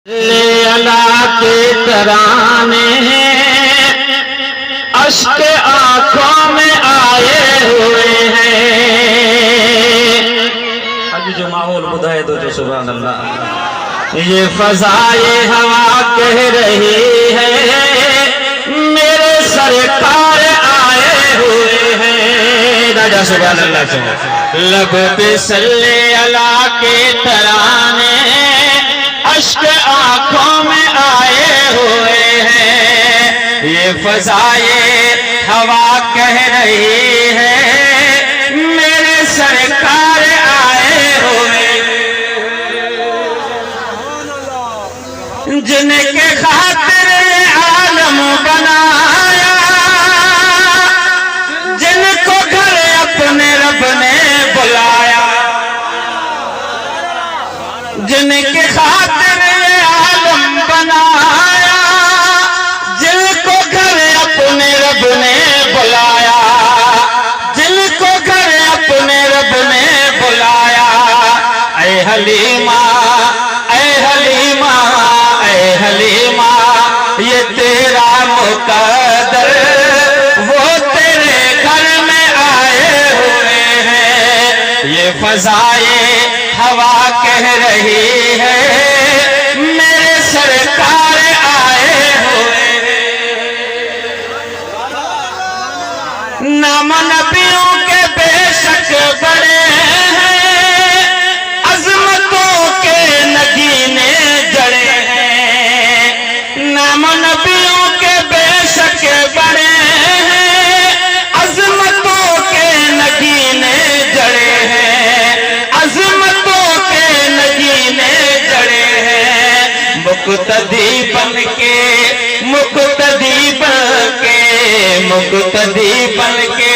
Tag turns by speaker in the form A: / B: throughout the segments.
A: اللہ کے ترانے اشک آنکھوں میں آئے ہوئے ہیں۔
B: آج جو ماحول بدھائے تو جو سبحان اللہ،
A: یہ فضائے ہوا کہہ رہی ہے میرے سرکار آئے ہوئے ہیں۔ راجہ سبحان اللہ سے لب پہ صلی اللہ کے ترانے اشک آنکھوں میں آئے ہوئے ہیں۔ یہ فضائے ہوا کہہ رہی ہے میرے سرکار آئے ہوئے ہیں۔ جن کے خاطر عالم بنایا، جن کو گھر اپنے رب نے بلایا، جن کے خاطر عالم بنایا، جن کو گھر اپنے رب نے بلایا، جن کو گھر اپنے رب نے بلایا۔ اے حلیمہ، اے حلیمہ، اے حلیمہ، یہ تیرا مقدر وہ تیرے گھر میں آئے ہوئے ہیں۔ یہ فضائے ہوا کہہ رہی ہے میرے سرکار آئے ہوئے ہیں۔ نام نبیوں کے بے شک بڑے ہیں، عظمتوں کے نگینے جڑے ہیں۔ نام نبیوں کے بے شک بڑے ہیں، عظمتوں کے نگینے جڑے ہیں، عظمتوں کے نگینے جڑے ہیں۔ مقتدی بن کے، مقتدی بن کے، مقتدی بن کے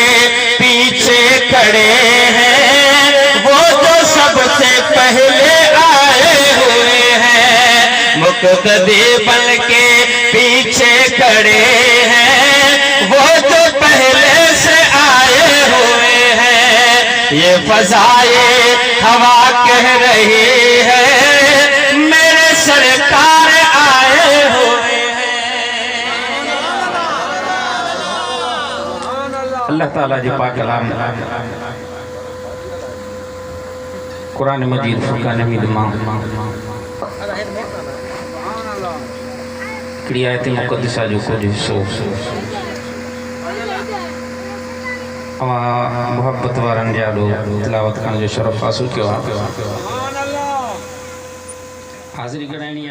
A: پیچھے کھڑے ہیں وہ جو سب سے پہلے آئے ہوئے ہیں۔ مقتدی بن کے پیچھے کھڑے ہیں وہ جو پہلے سے آئے ہوئے ہیں۔ یہ فضائے ہوا کہہ رہی ہے میرے سرکار آئے ہوئے ہیں۔
B: اللہ تعالیٰ جی پاک کلام قرآن مجید فرقان حمید ماں کڑی آیت مقدسہ جو کچھ حصو محبت وارن جالو تلاوت کان جو شرف حاصل کیا حاضری گڑھائنی